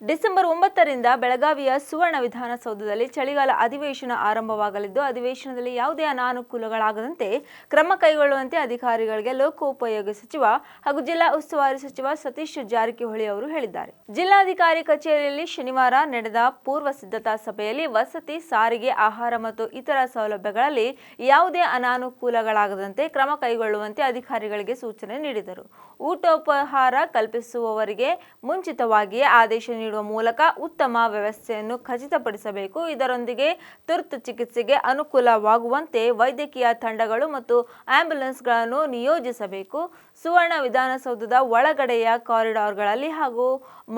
December 9ರಿಂದ ಬೆಳಗಾವಿಯ ಸುವರ್ಣ ವಿಧಾನಸೌಧದಲ್ಲಿ ಚಳಿಗಾಲ ಅಧಿವೇಶನ ಆರಂಭವಾಗಲಿದ್ದು, ಅಧಿವೇಶನದಲ್ಲಿ ಯಾವುದೇ ಅನಾನುಕೂಲಗಳಾಗದಂತೆ ಕ್ರಮ ಕೈಗೊಳ್ಳುವಂತೆ ಅಧಿಕಾರಿಗಳಿಗೆ ಲೋಕೋಪಯೋಗಿ ಸಚಿವ ಹಾಗೂ ಜಿಲ್ಲಾ ಉಸ್ತುವಾರಿ ಸಚಿವ ಸತೀಶ್ ಜಾರಕಿಹೊಳಿ ಅವರು ಹೇಳಿದ್ದಾರೆ. ಜಿಲ್ಲಾಧಿಕಾರಿ ಕಚೇರಿಯಲ್ಲಿ ಶನಿವಾರ ನಡೆದ ಪೂರ್ವ ಸಿದ್ಧತಾ ಸಭೆಯಲ್ಲಿ ವಸತಿ, ಸಾರಿಗೆ, ಆಹಾರ ಮತ್ತು ಇತರ ಸೌಲಭ್ಯಗಳಲ್ಲಿ ಯಾವುದೇ ಅನಾನುಕೂಲಗಳಾಗದಂತೆ ಕ್ರಮ ಕೈಗೊಳ್ಳುವಂತೆ ಅಧಿಕಾರಿಗಳಿಗೆ ಸೂಚನೆ ನೀಡಿದರು. ಊಟೋಪಹಾರ ಕಲ್ಪಿಸುವವರಿಗೆ ಮುಂಚಿತವಾಗಿಯೇ ಆದೇಶ ನೀಡುವ ಮೂಲಕ ಉತ್ತಮ ವ್ಯವಸ್ಥೆಯನ್ನು ಖಚಿತಪಡಿಸಬೇಕು. ಇದರೊಂದಿಗೆ ತುರ್ತು ಚಿಕಿತ್ಸೆಗೆ ಅನುಕೂಲವಾಗುವಂತೆ ವೈದ್ಯಕೀಯ ತಂಡಗಳು ಮತ್ತು ಆಂಬ್ಯುಲೆನ್ಸ್ಗಳನ್ನು ನಿಯೋಜಿಸಬೇಕು. ಸುವರ್ಣ ವಿಧಾನಸೌಧದ ಒಳಗಡೆಯ ಕಾರಿಡಾರ್ಗಳಲ್ಲಿ ಹಾಗೂ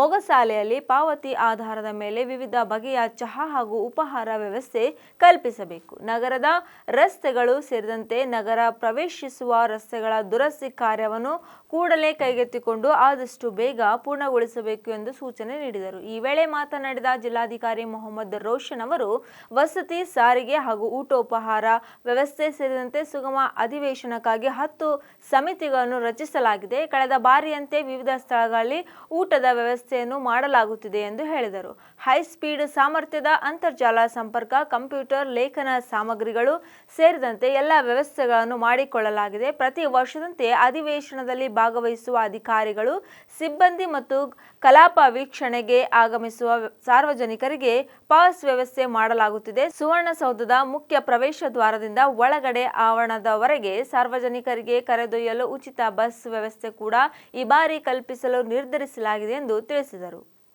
ಮೊಗಸಾಲೆಯಲ್ಲಿ ಪಾವತಿ ಆಧಾರದ ಮೇಲೆ ವಿವಿಧ ಬಗೆಯ ಚಹಾ ಹಾಗೂ ಉಪಹಾರ ವ್ಯವಸ್ಥೆ ಕಲ್ಪಿಸಬೇಕು. ನಗರದ ರಸ್ತೆಗಳು ಸೇರಿದಂತೆ ನಗರ ಪ್ರವೇಶಿಸುವ ರಸ್ತೆಗಳ ದುರಸ್ತಿ ಕಾರ್ಯವನ್ನು ಕೂಡಲೇ ಕೈಗೆತ್ತಿಕೊಂಡು ಆದಷ್ಟು ಬೇಗ ಪೂರ್ಣಗೊಳಿಸಬೇಕು ಎಂದು ಸೂಚನೆ ನೀಡಿದರು. ಈ ವೇಳೆ ಮಾತನಾಡಿದ ಜಿಲ್ಲಾಧಿಕಾರಿ ಮೊಹಮ್ಮದ್ ರೋಷನ್ ಅವರು, ವಸತಿ, ಸಾರಿಗೆ ಹಾಗೂ ಊಟೋಪಹಾರ ವ್ಯವಸ್ಥೆ ಸೇರಿದಂತೆ ಸುಗಮ ಅಧಿವೇಶನಕ್ಕಾಗಿ 10 ಸಮಿತಿಗಳನ್ನು ರಚಿಸಲಾಗಿದೆ. ಕಳೆದ ಬಾರಿಯಂತೆ ವಿವಿಧ ಸ್ಥಳಗಳಲ್ಲಿ ಊಟದ ವ್ಯವಸ್ಥೆಯನ್ನು ಮಾಡಲಾಗುತ್ತಿದೆ ಎಂದು ಹೇಳಿದರು. ಹೈಸ್ಪೀಡ್ ಸಾಮರ್ಥ್ಯದ ಅಂತರ್ಜಾಲ ಸಂಪರ್ಕ, ಕಂಪ್ಯೂಟರ್, ಲೇಖನ ಸಾಮಗ್ರಿಗಳು ಸೇರಿದಂತೆ ಎಲ್ಲ ವ್ಯವಸ್ಥೆಗಳನ್ನು ಮಾಡಿಕೊಳ್ಳಲಾಗಿದೆ. ಪ್ರತಿ ವರ್ಷದಂತೆ ಅಧಿವೇಶನದಲ್ಲಿ ಭಾಗವಹಿಸುವ ಅಧಿಕಾರಿಗಳು, ಸಿಬ್ಬಂದಿ ಮತ್ತು ಕಲಾಪ ವೀಕ್ಷಣೆಗೆ ಆಗಮಿಸುವ ಸಾರ್ವಜನಿಕರಿಗೆ ಪಾಸ್ ವ್ಯವಸ್ಥೆ ಮಾಡಲಾಗುತ್ತಿದೆ. ಸುವರ್ಣಸೌಧದ ಮುಖ್ಯ ಪ್ರವೇಶ ದ್ವಾರದಿಂದ ಒಳಗಡೆ ಆವರಣದವರೆಗೆ ಸಾರ್ವಜನಿಕರಿಗೆ ಕರೆದೊಯ್ಯಲು ಉಚಿತ ಬಸ್ ವ್ಯವಸ್ಥೆ ಕೂಡ ಈ ಬಾರಿ ಕಲ್ಪಿಸಲು ನಿರ್ಧರಿಸಲಾಗಿದೆ ಎಂದು ತಿಳಿಸಿದರು.